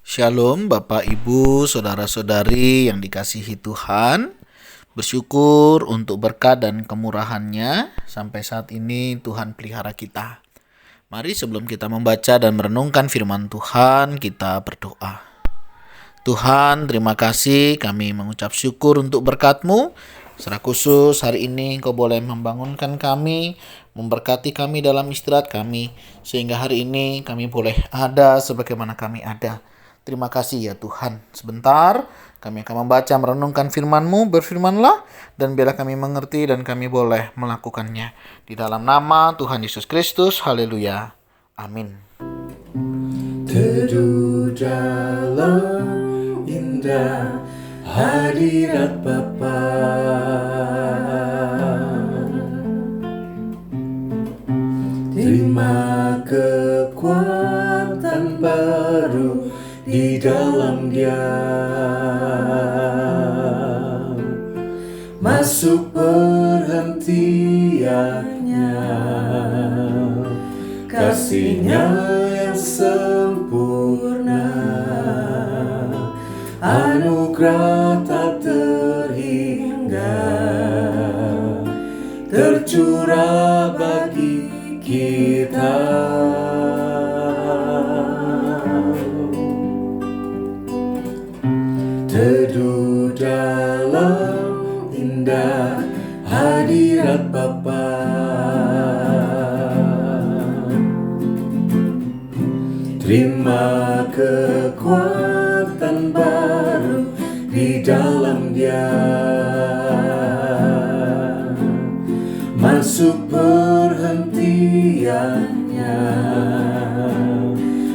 Shalom Bapak Ibu, Saudara-saudari yang dikasihi Tuhan. Bersyukur untuk berkat dan kemurahan-Nya sampai saat ini Tuhan pelihara kita. Mari sebelum kita membaca dan merenungkan firman Tuhan, kita berdoa. Tuhan, terima kasih, kami mengucap syukur untuk berkat-Mu. Secara khusus hari ini Engkau boleh membangunkan kami, memberkati kami dalam istirahat kami, sehingga hari ini kami boleh ada sebagaimana kami ada. Terima kasih ya Tuhan. Sebentar kami akan membaca merenungkan firman-Mu. Berfirmanlah dan biarlah kami mengerti dan kami boleh melakukannya. Di dalam nama Tuhan Yesus Kristus. Haleluya. Amin. Teduh dalam indah hadirat Bapa, terima kekuatan baru di dalam Dia, masuk perhentiannya, kasih-Nya yang sempurna, anugerah tak terhingga, tercurah bagi kita. Teduh dalam indah hadirat Bapa, terima kekuatan baru di dalam Dia, masuk perhentiannya,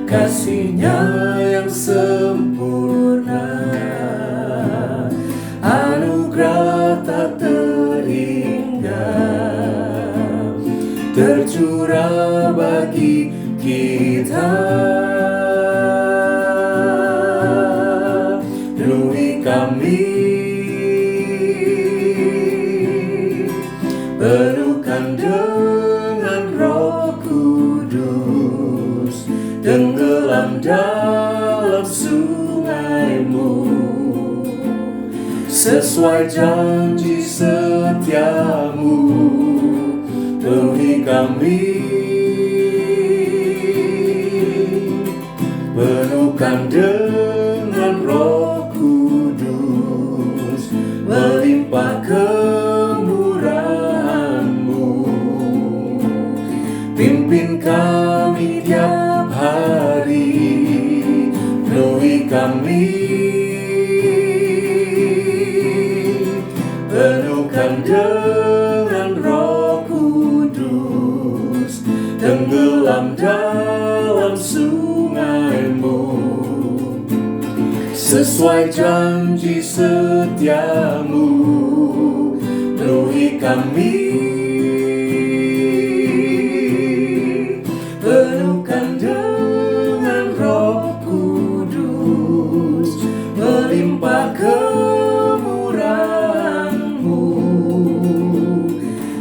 kasih-Nya yang sempurna, anugerah tak terhingga, tercurah bagi kita. Penuhi kami, penuhkan dengan Roh Kudus, tenggelam dalam sungai-Mu, sesuai janji setia-Mu. Penuhi kami, penuhkan dengan Roh Kudus, melimpah kemurahan-Mu, pimpin kami tiap hari. Penuhi kami, penuhkan dengan Roh Kudus, tenggelam dalam sungai-Mu, sesuai janji setia-Mu. Penuhi kami, penuhkan dengan Roh Kudus, melimpah kemurahan-Mu,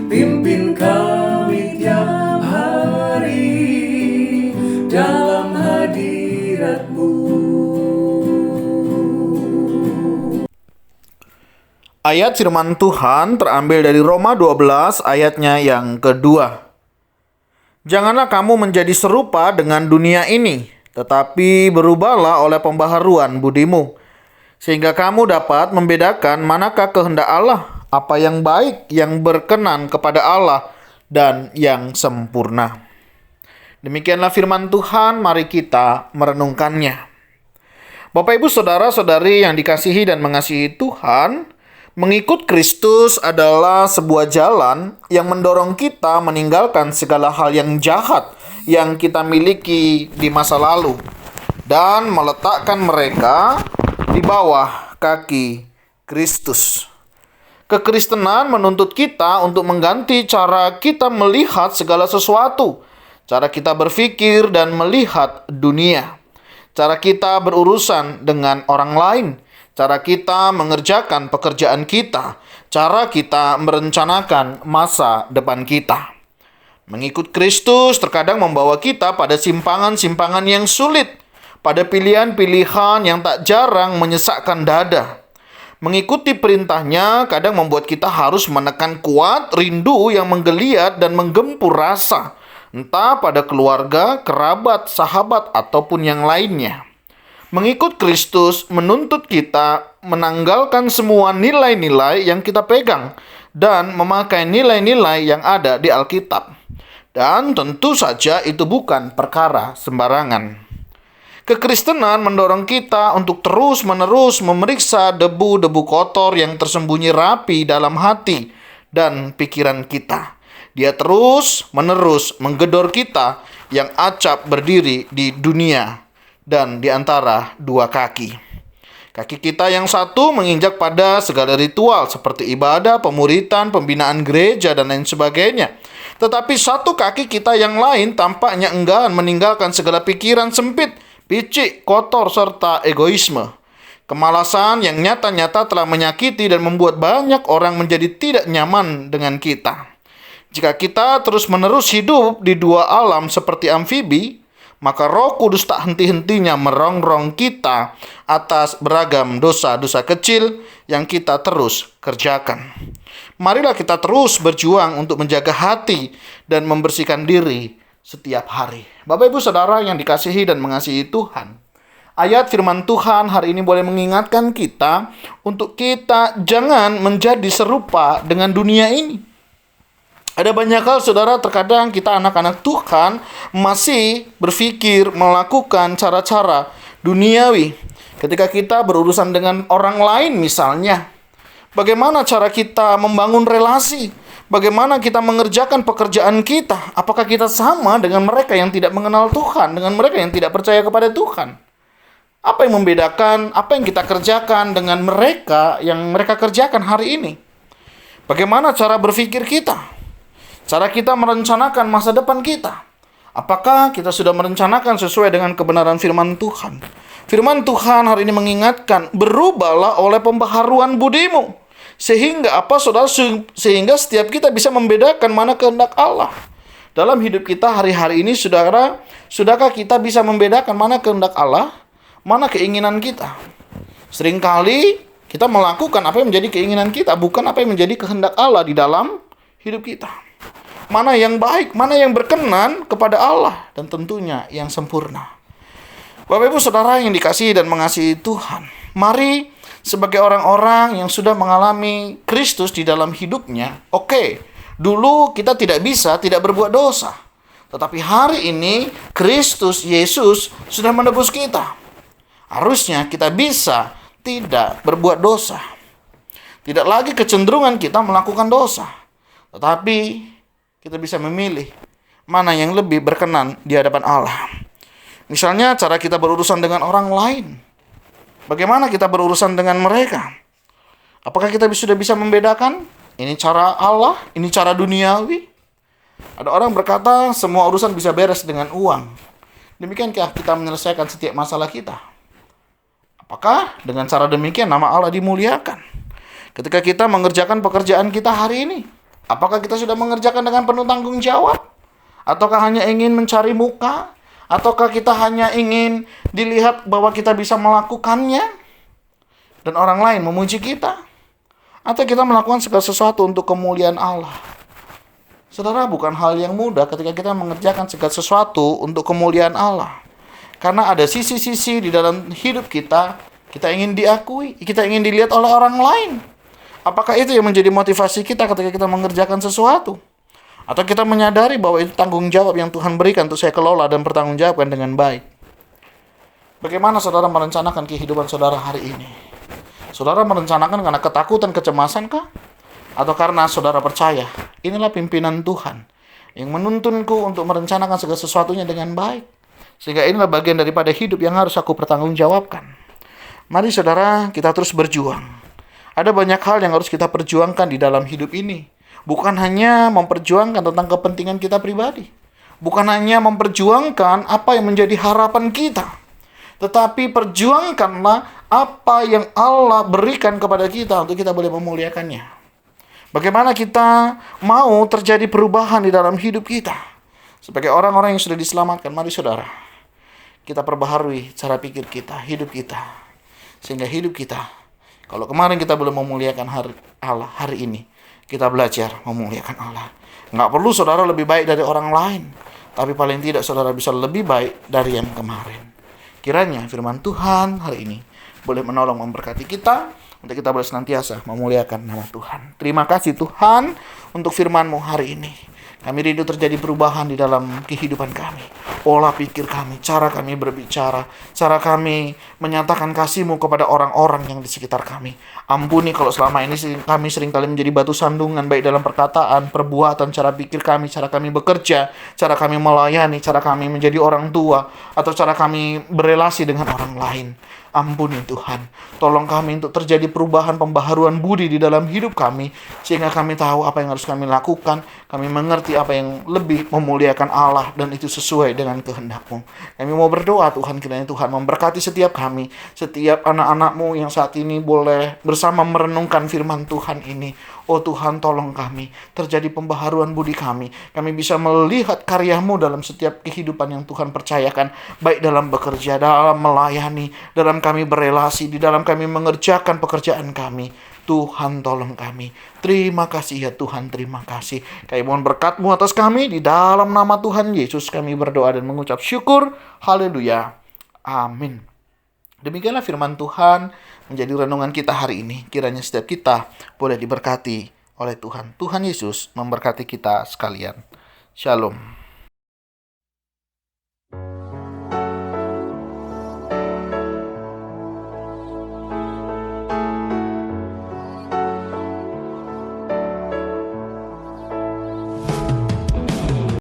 pimpin kami tiap hari dalam hadirat-Mu. Ayat firman Tuhan terambil dari Roma 12 ayatnya yang kedua. Janganlah kamu menjadi serupa dengan dunia ini, tetapi berubahlah oleh pembaharuan budimu, sehingga kamu dapat membedakan manakah kehendak Allah, apa yang baik, yang berkenan kepada Allah, dan yang sempurna. Demikianlah firman Tuhan, mari kita merenungkannya. Bapak Ibu Saudara-saudari yang dikasihi dan mengasihi Tuhan, mengikut Kristus adalah sebuah jalan yang mendorong kita meninggalkan segala hal yang jahat yang kita miliki di masa lalu dan meletakkan mereka di bawah kaki Kristus. Kekristenan menuntut kita untuk mengganti cara kita melihat segala sesuatu, cara kita berpikir dan melihat dunia, cara kita berurusan dengan orang lain, cara kita mengerjakan pekerjaan kita, cara kita merencanakan masa depan kita. Mengikut Kristus terkadang membawa kita pada simpangan-simpangan yang sulit, pada pilihan-pilihan yang tak jarang menyesakkan dada. Mengikuti perintahnya kadang membuat kita harus menekan kuat rindu yang menggeliat dan menggempur rasa, entah pada keluarga, kerabat, sahabat, ataupun yang lainnya. Mengikut Kristus menuntut kita menanggalkan semua nilai-nilai yang kita pegang dan memakai nilai-nilai yang ada di Alkitab. Dan tentu saja itu bukan perkara sembarangan. Kekristenan mendorong kita untuk terus-menerus memeriksa debu-debu kotor yang tersembunyi rapi dalam hati dan pikiran kita. Dia terus-menerus menggedor kita yang acap berdiri di dunia dan di antara dua kaki. Kaki kita yang satu menginjak pada segala ritual seperti ibadah, pemuritan, pembinaan gereja, dan lain sebagainya. Tetapi satu kaki kita yang lain tampaknya enggan meninggalkan segala pikiran sempit, picik, kotor, serta egoisme. Kemalasan yang nyata-nyata telah menyakiti dan membuat banyak orang menjadi tidak nyaman dengan kita. Jika kita terus-menerus hidup di dua alam seperti amfibi, maka Roh Kudus tak henti-hentinya merongrong kita atas beragam dosa-dosa kecil yang kita terus kerjakan. Marilah kita terus berjuang untuk menjaga hati dan membersihkan diri setiap hari. Bapak Ibu Saudara yang dikasihi dan mengasihi Tuhan, ayat firman Tuhan hari ini boleh mengingatkan kita untuk kita jangan menjadi serupa dengan dunia ini. Ada banyak hal saudara, terkadang kita anak-anak Tuhan masih berpikir melakukan cara-cara duniawi. Ketika kita berurusan dengan orang lain misalnya, bagaimana cara kita membangun relasi? Bagaimana kita mengerjakan pekerjaan kita? Apakah kita sama dengan mereka yang tidak mengenal Tuhan, dengan mereka yang tidak percaya kepada Tuhan? Apa yang membedakan apa yang kita kerjakan dengan mereka yang mereka kerjakan hari ini? Bagaimana cara berpikir kita? Cara kita merencanakan masa depan kita? Apakah kita sudah merencanakan sesuai dengan kebenaran firman Tuhan? Firman Tuhan hari ini mengingatkan, berubahlah oleh pembaharuan budimu. Sehingga apa saudara? Sehingga setiap kita bisa membedakan mana kehendak Allah. Dalam hidup kita hari-hari ini saudara, sudahkah kita bisa membedakan mana kehendak Allah, mana keinginan kita? Seringkali kita melakukan apa yang menjadi keinginan kita, bukan apa yang menjadi kehendak Allah di dalam hidup kita. Mana yang baik, mana yang berkenan kepada Allah, dan tentunya yang sempurna. Bapak Ibu Saudara yang dikasihi dan mengasihi Tuhan, mari sebagai orang-orang yang sudah mengalami Kristus di dalam hidupnya, dulu kita tidak berbuat dosa. Tetapi hari ini Kristus Yesus sudah menebus kita. Harusnya kita bisa tidak berbuat dosa. Tidak lagi kecenderungan kita melakukan dosa. Tetapi kita bisa memilih mana yang lebih berkenan di hadapan Allah. Misalnya cara kita berurusan dengan orang lain. Bagaimana kita berurusan dengan mereka? Apakah kita sudah bisa membedakan? Ini cara Allah, ini cara duniawi. Ada orang berkata semua urusan bisa beres dengan uang. Demikiankah kita menyelesaikan setiap masalah kita? Apakah dengan cara demikian nama Allah dimuliakan? Ketika kita mengerjakan pekerjaan kita hari ini, apakah kita sudah mengerjakan dengan penuh tanggung jawab? Ataukah hanya ingin mencari muka? Ataukah kita hanya ingin dilihat bahwa kita bisa melakukannya dan orang lain memuji kita? Atau kita melakukan segala sesuatu untuk kemuliaan Allah? Saudara, bukan hal yang mudah ketika kita mengerjakan segala sesuatu untuk kemuliaan Allah. Karena ada sisi-sisi di dalam hidup kita, kita ingin diakui, kita ingin dilihat oleh orang lain. Apakah itu yang menjadi motivasi kita ketika kita mengerjakan sesuatu? Atau kita menyadari bahwa itu tanggung jawab yang Tuhan berikan untuk saya kelola dan bertanggungjawabkan dengan baik. Bagaimana saudara merencanakan kehidupan saudara hari ini? Saudara merencanakan karena ketakutan, kecemasan kah? Atau karena saudara percaya, inilah pimpinan Tuhan yang menuntunku untuk merencanakan segala sesuatunya dengan baik. Sehingga inilah bagian daripada hidup yang harus aku pertanggungjawabkan. Mari saudara, kita terus berjuang. Ada banyak hal yang harus kita perjuangkan di dalam hidup ini. Bukan hanya memperjuangkan tentang kepentingan kita pribadi. Bukan hanya memperjuangkan apa yang menjadi harapan kita. Tetapi perjuangkanlah apa yang Allah berikan kepada kita untuk kita boleh memuliakannya. Bagaimana kita mau terjadi perubahan di dalam hidup kita. Sebagai orang-orang yang sudah diselamatkan, mari saudara, kita perbaharui cara pikir kita, hidup kita. Sehingga hidup kita, kalau kemarin kita belum memuliakan Allah, hari ini kita belajar memuliakan Allah. Nggak perlu saudara lebih baik dari orang lain, tapi paling tidak saudara bisa lebih baik dari yang kemarin. Kiranya firman Tuhan hari ini boleh menolong memberkati kita, untuk kita boleh senantiasa memuliakan nama Tuhan. Terima kasih Tuhan untuk firman-Mu hari ini. Kami rindu terjadi perubahan di dalam kehidupan kami. Pola pikir kami, cara kami berbicara, cara kami menyatakan kasih-Mu kepada orang-orang yang di sekitar kami. Ampuni kalau selama ini kami seringkali menjadi batu sandungan, baik dalam perkataan, perbuatan, cara pikir kami, cara kami bekerja, cara kami melayani, cara kami menjadi orang tua, atau cara kami berelasi dengan orang lain. Ampuni Tuhan, tolong kami untuk terjadi perubahan pembaharuan budi di dalam hidup kami, sehingga kami tahu apa yang harus kami lakukan, kami mengerti apa yang lebih memuliakan Allah, dan itu sesuai dengan kehendak-Mu. Kami mau berdoa Tuhan, kiranya Tuhan memberkati setiap kami, setiap anak-anak-Mu yang saat ini boleh bersama merenungkan firman Tuhan ini. Oh Tuhan, tolong kami, terjadi pembaharuan budi kami bisa melihat karya-Mu dalam setiap kehidupan yang Tuhan percayakan, baik dalam bekerja, dalam melayani, dalam kami berelasi, di dalam kami mengerjakan pekerjaan kami. Tuhan, tolong kami. Terima kasih ya Tuhan, terima kasih. Kami mohon berkat-Mu atas kami, di dalam nama Tuhan Yesus kami berdoa dan mengucap syukur. Haleluya. Amin. Demikianlah firman Tuhan menjadi renungan kita hari ini. Kiranya setiap kita boleh diberkati oleh Tuhan. Tuhan Yesus memberkati kita sekalian. Shalom.